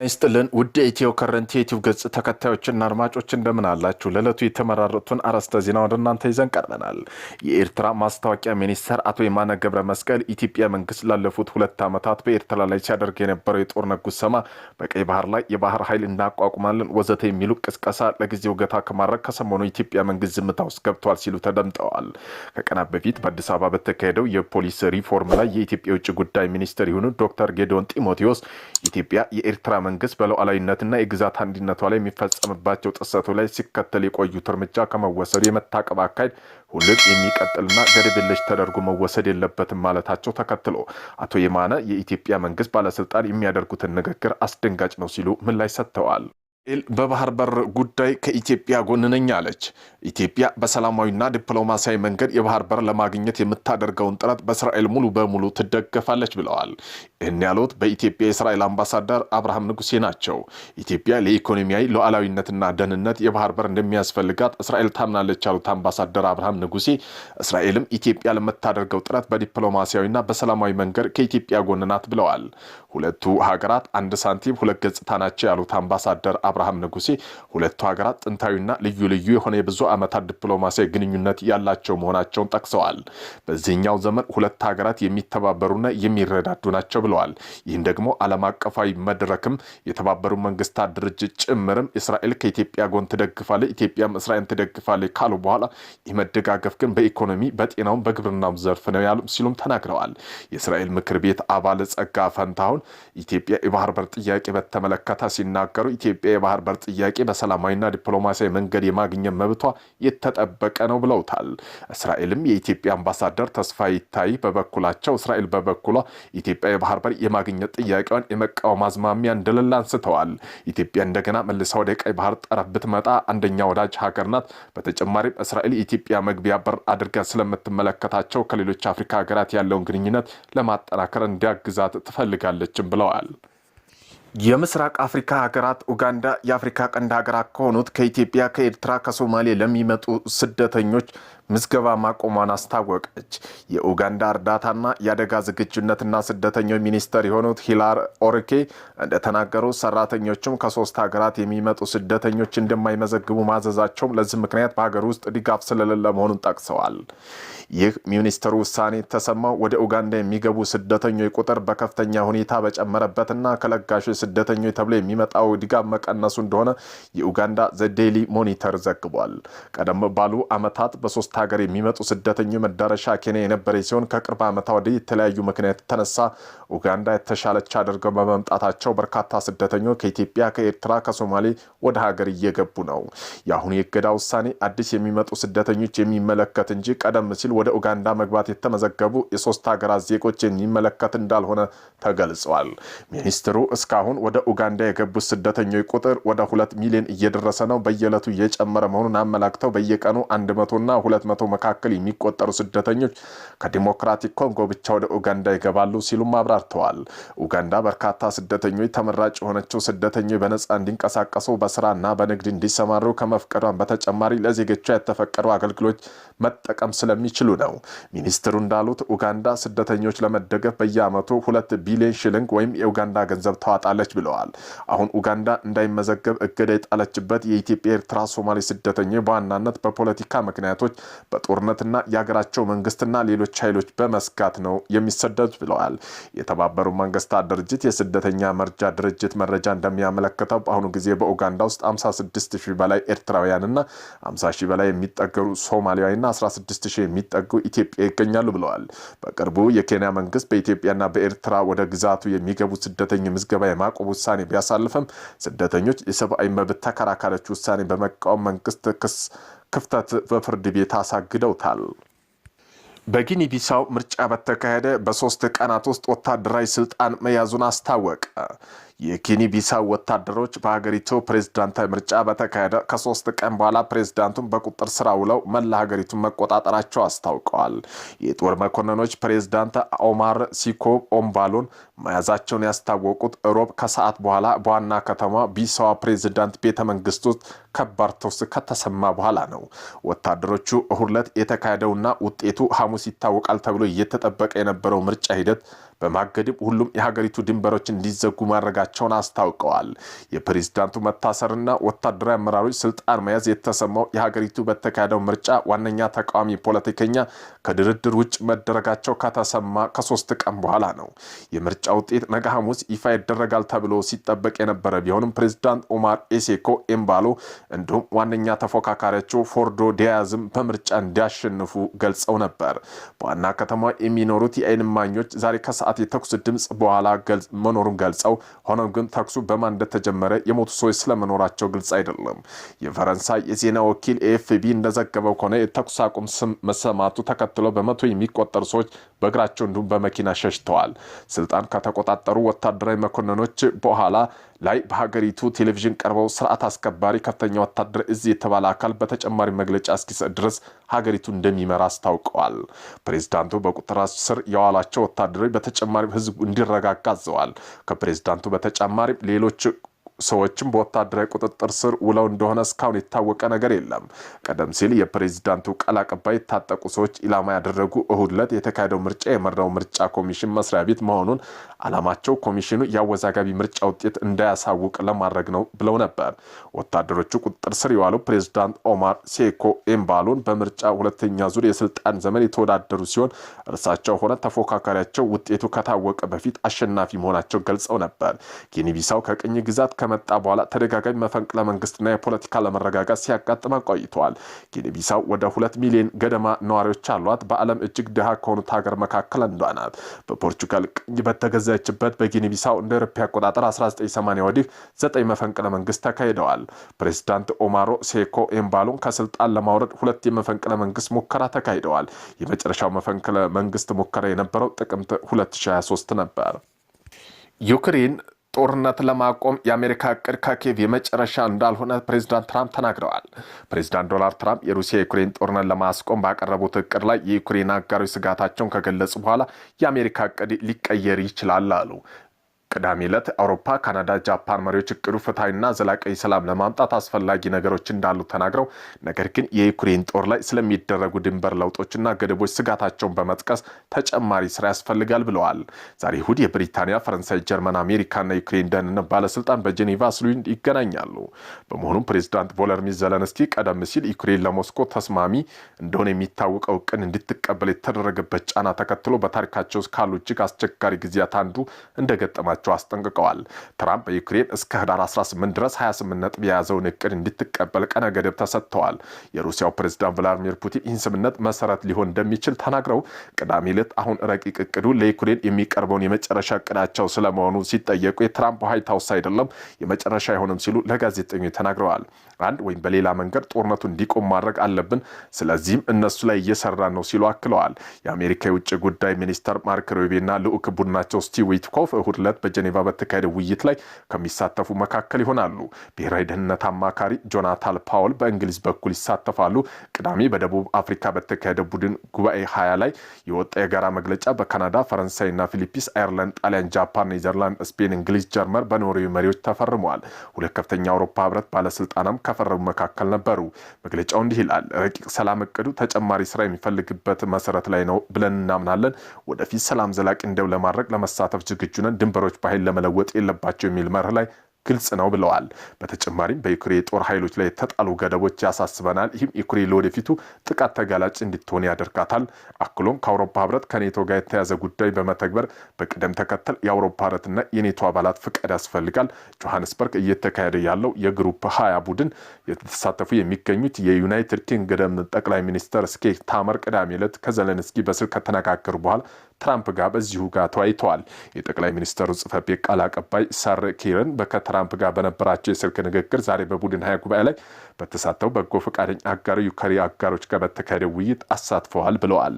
ይስጥልን ውድ ኢትዮ ከረንት ዩቲዩብ ገጽ ተከታዮችና አድማጮች እንደምን አላችሁ? ለዕለቱ የተመራረጡን አርዕስተ ዜና ወደ እናንተ ይዘን ቀርበናል። የኤርትራ ማስታወቂያ ሚኒስተር አቶ የማነ ገብረ መስቀል ኢትዮጵያ መንግስት ላለፉት 2 ዓመታት በኤርትራ ላይ ሲያደርግ የነበረው የጦርነት ጉሰማ በቀይ ባህር ላይ የባህር ኃይል እናቋቁማለን ወዘተ የሚሉ ቅስቀሳ ለጊዜው ገታ ከማድረግ ከሰሞኑ ኢትዮጵያ መንግስት ዝምታ ውስጥ ገብቷል ሲሉ ተደምጠዋል። ከቀናት በፊት በአዲስ አበባ በተካሄደው የፖሊስ ሪፎርም ላይ የኢትዮጵያ የውጭ ጉዳይ ሚኒስትር የሆኑት ዶክተር ጌዲዮን ጢሞቴዎስ ኢትዮጵያ የኤርትራ መንግስት በሉዓላዊነትና የግዛት አንድነቷ ላይ የሚፈጸምባቸው ጥሰቶች ላይ ሲከተል የቆዩት እርምጃ ከመወሰዱ የመታቀብ አካሄድ ሁሉም የሚቀጥልና ገደብ የለሽ ተደርጎ መወሰድ የለበትም ማለታቸው ተከትሎ አቶ የማነ የኢትዮጵያ መንግስት ባለስልጣን የሚያደርጉትን ንግግር አስደንጋጭ ነው ሲሉ ምላሽ ሰጥተዋል። በባህር በር ጉዳይ ከኢትዮጵያ ጎን ነኝ አለች። ኢትዮጵያ በሰላማዊና ዲፕሎማሲያዊ መንገድ የባህር በር ለማግኘት የምታደርገውን ጥረት በእስራኤል ሙሉ በሙሉ ትደገፋለች ብለዋል። ይህን ያሉት በኢትዮጵያ የእስራኤል አምባሳደር አብርሃም ንጉሴ ናቸው። ኢትዮጵያ ለኢኮኖሚያዊ ሉዓላዊነትና ደህንነት የባህር በር እንደሚያስፈልጋት እስራኤል ታምናለች ያሉት አምባሳደር አብርሃም ንጉሴ እስራኤልም ኢትዮጵያ ለምታደርገው ጥረት በዲፕሎማሲያዊና በሰላማዊ መንገድ ከኢትዮጵያ ጎን ናት ብለዋል። ሁለቱ ሀገራት አንድ ሳንቲም ሁለት ገጽታ ናቸው ያሉት አምባሳደር አብርሃም ንጉሴ ሁለቱ ሀገራት ጥንታዊና ልዩ ልዩ የሆነ የብዙ ዓመታት ዲፕሎማሲያዊ ግንኙነት ያላቸው መሆናቸውን ጠቅሰዋል። በዚህኛው ዘመን ሁለት ሀገራት የሚተባበሩና የሚረዳዱ ናቸው ብለዋል። ይህን ደግሞ ዓለም አቀፋዊ መድረክም የተባበሩ መንግስታት ድርጅት ጭምርም እስራኤል ከኢትዮጵያ ጎን ትደግፋለች፣ ኢትዮጵያም እስራኤልን ትደግፋለች ካሉ በኋላ ይህ መደጋገፍ ግን በኢኮኖሚ በጤናውም በግብርናው ዘርፍ ነው ያሉ ሲሉም ተናግረዋል። የእስራኤል ምክር ቤት አባል ጸጋ ፈንታሁን ኢትዮጵያ የባህር በር ጥያቄ በተመለከተ ሲናገሩ ኢትዮጵያ የባህር በር ጥያቄ በሰላማዊና ዲፕሎማሲያዊ መንገድ የማግኘት መብቷ የተጠበቀ ነው ብለውታል። እስራኤልም የኢትዮጵያ አምባሳደር ተስፋ ይታይ በበኩላቸው እስራኤል በበኩሏ ኢትዮጵያ የባህር በር የማግኘት ጥያቄዋን የመቃወም አዝማሚያ እንደሌለ አንስተዋል። ኢትዮጵያ እንደገና መልሳ ወደ ቀይ ባህር ጠረፍ ብትመጣ አንደኛ ወዳጅ ሀገር ናት። በተጨማሪም እስራኤል የኢትዮጵያ መግቢያ በር አድርጋ ስለምትመለከታቸው ከሌሎች አፍሪካ ሀገራት ያለውን ግንኙነት ለማጠናከር እንዲያግዛት ትፈልጋለችም ብለዋል። የምስራቅ አፍሪካ ሀገራት ኡጋንዳ የአፍሪካ ቀንድ ሀገራት ከሆኑት ከኢትዮጵያ፣ ከኤርትራ፣ ከሶማሌ ለሚመጡ ስደተኞች ምዝገባ ማቆሟን አስታወቀች። የኡጋንዳ እርዳታና የአደጋ ዝግጁነትና ስደተኞች ሚኒስተር የሆኑት ሂላር ኦርኬ እንደተናገሩ ሰራተኞቹም ከ3 ሀገራት የሚመጡ ስደተኞች እንደማይመዘግቡ ማዘዛቸውም ለዚህ ምክንያት በሀገር ውስጥ ድጋፍ ስለሌለ መሆኑን ጠቅሰዋል። ይህ ሚኒስተሩ ውሳኔ የተሰማው ወደ ኡጋንዳ የሚገቡ ስደተኞች ቁጥር በከፍተኛ ሁኔታ በጨመረበትና ከለጋሾች ስደተኞች ተብሎ የሚመጣው ድጋፍ መቀነሱ እንደሆነ የኡጋንዳ ዘ ዴይሊ ሞኒተር ዘግቧል። ቀደም ባሉ ዓመታት በ3 ሀገር የሚመጡ ስደተኞች መዳረሻ ኬንያ የነበረ ሲሆን ከቅርብ ዓመታት ወዲህ የተለያዩ ምክንያት የተነሳ ኡጋንዳ የተሻለች አድርገው በመምጣታቸው በርካታ ስደተኞች ከኢትዮጵያ፣ ከኤርትራ፣ ከሶማሌ ወደ ሀገር እየገቡ ነው። የአሁኑ የእገዳ ውሳኔ አዲስ የሚመጡ ስደተኞች የሚመለከት እንጂ ቀደም ሲል ወደ ኡጋንዳ መግባት የተመዘገቡ የ3 ሀገራት ዜጎች የሚመለከት እንዳልሆነ ተገልጿል። ሚኒስትሩ እስካሁን ወደ ኡጋንዳ የገቡት ስደተኞች ቁጥር ወደ 2 ሚሊዮን እየደረሰ ነው፣ በየዕለቱ እየጨመረ መሆኑን አመላክተው በየቀኑ 100ና 200 መካከል የሚቆጠሩ ስደተኞች ከዲሞክራቲክ ኮንጎ ብቻ ወደ ኡጋንዳ ይገባሉ ሲሉም አብራርተዋል። ኡጋንዳ በርካታ ስደተኞች ተመራጭ የሆነችው ስደተኞች በነጻ እንዲንቀሳቀሱ በስራና በንግድ እንዲሰማሩ ከመፍቀዷን በተጨማሪ ለዜጎቿ የተፈቀዱ አገልግሎት መጠቀም ስለሚችሉ ነው። ሚኒስትሩ እንዳሉት ኡጋንዳ ስደተኞች ለመደገፍ በየዓመቱ 2 ቢሊዮን ሽልንግ ወይም የኡጋንዳ ገንዘብ ታዋጣለች ብለዋል። አሁን ኡጋንዳ እንዳይመዘገብ እገዳ የጣለችበት የኢትዮጵያ፣ ኤርትራ፣ ሶማሌ ስደተኞች በዋናነት በፖለቲካ ምክንያቶች በጦርነትና የሀገራቸው መንግስትና ሌሎች ኃይሎች በመስጋት ነው የሚሰደዱት ብለዋል። የተባበሩት መንግስታት ድርጅት የስደተኛ መርጃ ድርጅት መረጃ እንደሚያመለክተው በአሁኑ ጊዜ በኡጋንዳ ውስጥ 56,000 በላይ ኤርትራውያንና 50,000 በላይ የሚጠገሩ ሶማሊያዊና 16,000 የሚጠጉ ኢትዮጵያ ይገኛሉ ብለዋል። በቅርቡ የኬንያ መንግስት በኢትዮጵያና በኤርትራ ወደ ግዛቱ የሚገቡ ስደተኞች ምዝገባ የማቆም ውሳኔ ቢያሳልፍም ስደተኞች የሰብአዊ መብት ተከራካሪዎች ውሳኔ በመቃወም መንግስት ክፍተት በፍርድ ቤት አሳግደውታል። በጊኒ ቢሳው ምርጫ በተካሄደ በ3 ቀናት ውስጥ ወታደራዊ ስልጣን መያዙን አስታወቀ። የጊኒ ቢሳው ወታደሮች በሀገሪቱ ፕሬዝዳንታዊ ምርጫ በተካሄደ ከ3 ቀን በኋላ ፕሬዝዳንቱን በቁጥጥር ስር ውለው መላ ሀገሪቱን መቆጣጠራቸው አስታውቀዋል። የጦር መኮንኖች ፕሬዝዳንት ኦማር ሲኮ ኦምባሎን መያዛቸውን ያስታወቁት ሮብ ከሰዓት በኋላ በዋና ከተማ ቢሳዋ ፕሬዝዳንት ቤተ መንግስት ውስጥ ከባድ ተኩስ ከተሰማ በኋላ ነው። ወታደሮቹ እሁድ ዕለት የተካሄደውና ውጤቱ ሐሙስ ይታወቃል ተብሎ እየተጠበቀ የነበረው ምርጫ ሂደት በማገድም ሁሉም የሀገሪቱ ድንበሮች እንዲዘጉ ማድረጋቸውን አስታውቀዋል። የፕሬዝዳንቱ መታሰርና ወታደራዊ አመራሮች ስልጣን መያዝ የተሰማው የሀገሪቱ በተካሄደው ምርጫ ዋነኛ ተቃዋሚ ፖለቲከኛ ከድርድር ውጭ መደረጋቸው ከተሰማ ከ3 ቀን በኋላ ነው። የምርጫ ውጤት ነገ ሐሙስ ይፋ ይደረጋል ተብሎ ሲጠበቅ የነበረ ቢሆንም ፕሬዝዳንት ኦማር ሴኮ ኤምባሎ እንዲሁም ዋነኛ ተፎካካሪያቸው ፎርዶ ዲያዝም በምርጫ እንዲያሸንፉ ገልጸው ነበር። በዋና ከተማ የሚኖሩት የዓይን እማኞች ዛሬ ከሰዓት የተኩስ ድምጽ በኋላ መኖሩን ገልጸው ሆኖም ግን ተኩሱ በማን እንደተጀመረ የሞቱ ሰዎች ስለመኖራቸው ግልጽ አይደለም። የፈረንሳይ የዜና ወኪል ኤኤፍፒ እንደዘገበው ከሆነ የተኩስ አቁም መሰማቱ ተከትሎ በመቶ የሚቆጠሩ ሰዎች በእግራቸው እንዲሁም በመኪና ሸሽተዋል። ስልጣን ከተቆጣጠሩ ወታደራዊ መኮንኖች በኋላ ላይ በሀገሪቱ ቴሌቪዥን ቀርበው ስርዓት አስከባሪ ከፍተኛ ወታደር እዚህ የተባለ አካል በተጨማሪ መግለጫ እስኪሰጥ ድረስ ሀገሪቱ እንደሚመራ አስታውቀዋል። ፕሬዝዳንቱ በቁጥጥር ስር የዋላቸው ወታደሮች በተጨማሪ ህዝቡ እንዲረጋጋ አዘዋል። ከፕሬዝዳንቱ በተጨማሪ ሌሎች ሰዎችም በወታደራዊ ቁጥጥር ስር ውለው እንደሆነ እስካሁን የታወቀ ነገር የለም። ቀደም ሲል የፕሬዝዳንቱ ቃል አቀባይ የታጠቁ ሰዎች ኢላማ ያደረጉ እሁድ ዕለት የተካሄደው ምርጫ የመራው ምርጫ ኮሚሽን መስሪያ ቤት መሆኑን ዓላማቸው ኮሚሽኑ የአወዛጋቢ ምርጫ ውጤት እንዳያሳውቅ ለማድረግ ነው ብለው ነበር። ወታደሮቹ ቁጥጥር ስር የዋለው ፕሬዝዳንት ኦማር ሴኮ ኤምባሎን በምርጫ ሁለተኛ ዙር የስልጣን ዘመን የተወዳደሩ ሲሆን እርሳቸው ሆነ ተፎካካሪያቸው ውጤቱ ከታወቀ በፊት አሸናፊ መሆናቸው ገልጸው ነበር። ጊኒ ቢሳው ከቅኝ ግዛት ከመጣ በኋላ ተደጋጋሚ መፈንቅለ መንግስትና የፖለቲካ ለመረጋጋት ሲያጋጥም ቆይተዋል። ጊኒ ቢሳው ወደ 2 ሚሊዮን ገደማ ነዋሪዎች አሏት። በዓለም እጅግ ድሃ ከሆኑት ሀገር መካከል አንዷ ናት። በፖርቹጋል ቅኝ በተገዛችበት በጊኒ ቢሳው እንደ አውሮፓ አቆጣጠር 1980 ወዲህ 9 መፈንቅለ መንግስት ተካሂደዋል። ፕሬዝዳንት ኦማር ሴኮ ኤምባሎን ከስልጣን ለማውረድ 2 የመፈንቅለ መንግስት ሙከራ ተካሂደዋል። የመጨረሻው መፈንቅለ መንግስት ሙከራ የነበረው ጥቅምት 2023 ነበር። ዩክሬን ጦርነት ለማቆም የአሜሪካ እቅድ ከኪየቭ የመጨረሻ እንዳልሆነ ፕሬዝዳንት ትራምፕ ተናግረዋል። ፕሬዝዳንት ዶናልድ ትራምፕ የሩሲያ ዩክሬን ጦርነት ለማስቆም ባቀረቡት እቅድ ላይ የዩክሬን አጋሮች ስጋታቸውን ከገለጹ በኋላ የአሜሪካ እቅድ ሊቀየር ይችላል አሉ። ቅዳሜ ዕለት አውሮፓ፣ ካናዳ፣ ጃፓን መሪዎች እቅዱ ፍትሐዊና ዘላቂ ሰላም ለማምጣት አስፈላጊ ነገሮች እንዳሉ ተናግረው ነገር ግን የዩክሬን ጦር ላይ ስለሚደረጉ ድንበር ለውጦችና ገደቦች ስጋታቸውን በመጥቀስ ተጨማሪ ስራ ያስፈልጋል ብለዋል። ዛሬ እሁድ የብሪታንያ፣ ፈረንሳይ፣ ጀርመን፣ አሜሪካና ዩክሬን ደህንነት ባለስልጣን በጄኔቫ ስዊድን ይገናኛሉ። በመሆኑም ፕሬዝዳንት ቮሎዲሚር ዘለንስኪ ቀደም ሲል ዩክሬን ለሞስኮ ተስማሚ እንደሆነ የሚታወቀው እቅድ እንድትቀበል የተደረገበት ጫና ተከትሎ በታሪካቸው ካሉ እጅግ አስቸጋሪ ጊዜያት አንዱ እንደገጠማቸው አስጠንቅቀዋል። ትራምፕ በዩክሬን እስከ ህዳር 18 ድረስ 28 ነጥብ የያዘውን እቅድ እንድትቀበል ቀነ ገደብ ተሰጥተዋል። የሩሲያው ፕሬዝዳንት ቭላዲሚር ፑቲን ይህን ስምምነት መሰረት ሊሆን እንደሚችል ተናግረው ቅዳሜ ዕለት አሁን ረቂቅ እቅዱ ለዩክሬን የሚቀርበውን የመጨረሻ እቅዳቸው ስለመሆኑ ሲጠየቁ የትራምፕ ዋይት ሃውስ አይደለም የመጨረሻ አይሆንም ሲሉ ለጋዜጠኞች ተናግረዋል። አንድ ወይም በሌላ መንገድ ጦርነቱ እንዲቆም ማድረግ አለብን፣ ስለዚህም እነሱ ላይ እየሰራን ነው ሲሉ አክለዋል። የአሜሪካ የውጭ ጉዳይ ሚኒስተር ማርክ ሩቢዮና ልዑክ ቡድናቸው ስቲቭ ዊትኮፍ እሁድ ዕለት በጄኔቫ በተካሄደው ውይይት ላይ ከሚሳተፉ መካከል ይሆናሉ። ብሔራዊ ደህንነት አማካሪ ጆናታን ፓውል በእንግሊዝ በኩል ይሳተፋሉ። ቅዳሜ በደቡብ አፍሪካ በተካሄደው ቡድን ጉባኤ 20 ላይ የወጣ የጋራ መግለጫ በካናዳ፣ ፈረንሳይና ፊሊፒንስ፣ አየርላንድ፣ ጣሊያን፣ ጃፓን፣ ኔዘርላንድ፣ ስፔን፣ እንግሊዝ፣ ጀርመን በኖርዌይ መሪዎች ተፈርመዋል። 2 ከፍተኛ የአውሮፓ ህብረት ባለስልጣናም ከፈረሙ መካከል ነበሩ። መግለጫው እንዲህ ይላል። ረቂቅ ሰላም እቅዱ ተጨማሪ ስራ የሚፈልግበት መሰረት ላይ ነው ብለን እናምናለን። ወደፊት ሰላም ዘላቂ እንደው ለማድረግ ለመሳተፍ ዝግጁ ነን። ድንበሮች በኃይል ለመለወጥ የለባቸው የሚል መርህ ላይ ግልጽ ነው ብለዋል። በተጨማሪም በዩክሬን የጦር ኃይሎች ላይ የተጣሉ ገደቦች ያሳስበናል። ይህም ዩክሬን ለወደፊቱ ጥቃት ተጋላጭ እንድትሆን ያደርጋታል። አክሎም ከአውሮፓ ህብረት ከኔቶ ጋር የተያዘ ጉዳይ በመተግበር በቅደም ተከተል የአውሮፓ ህብረትና የኔቶ አባላት ፍቃድ ያስፈልጋል። ጆሃንስበርግ እየተካሄደ ያለው የግሩፕ 20 ቡድን የተሳተፉ የሚገኙት የዩናይትድ ኪንግደም ጠቅላይ ሚኒስትር ኬር ስታርመር ቅዳሜ ዕለት ከዘለንስኪ በስልክ ከተነጋገሩ በኋላ ትራምፕ ጋር በዚሁ ጋር ተወያይተዋል። የጠቅላይ ሚኒስትሩ ጽሕፈት ቤት ቃል አቀባይ ሳር ኪርን ከትራምፕ ጋር በነበራቸው የስልክ ንግግር ዛሬ በቡድን 20 ጉባኤ ላይ በተሳተፉ በጎ ፈቃደኛ አጋር ዩክሬን አጋሮች ጋር በተካሄደው ውይይት አሳትፈዋል ብለዋል።